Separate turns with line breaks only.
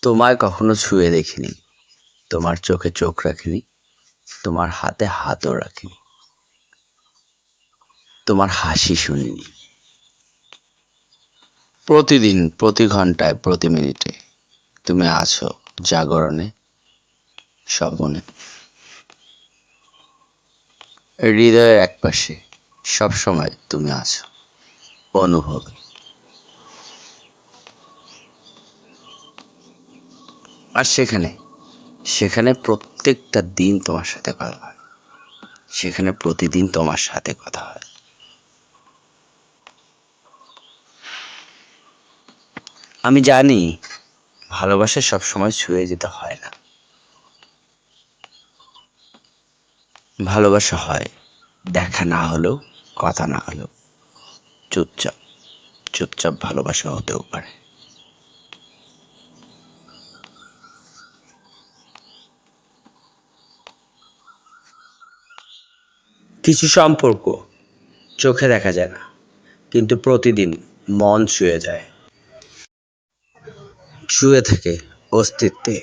তোমায় কখনো ছুঁয়ে দেখিনি, তোমার চোখে চোখ রাখিনি, তোমার হাতে হাতও রাখিনি, তোমার হাসি শুনিনি। প্রতিদিন, প্রতি ঘন্টায়, প্রতি মিনিটে তুমি আছো জাগরণে, স্বপনে, হৃদয়ের একপাশে। সব সময় তুমি আছো অনুভবে। আর সেখানে, সেখানে প্রত্যেকটা দিন তোমার সাথে কথা হয়, সেখানে প্রতিদিন তোমার সাথে কথা হয়। আমি জানি ভালোবাসা সবসময় ছুঁয়ে যেতে হয় না। ভালোবাসা হয় দেখা না হলেও, কথা না হলেও, চুপচাপ, চুপচাপ ভালোবাসা হতেও পারে। কিছু সম্পর্ক চোখে দেখা যায় না, কিন্তু প্রতিদিন মন ছুঁয়ে যায়, ছুঁয়ে থাকে অস্তিত্বে।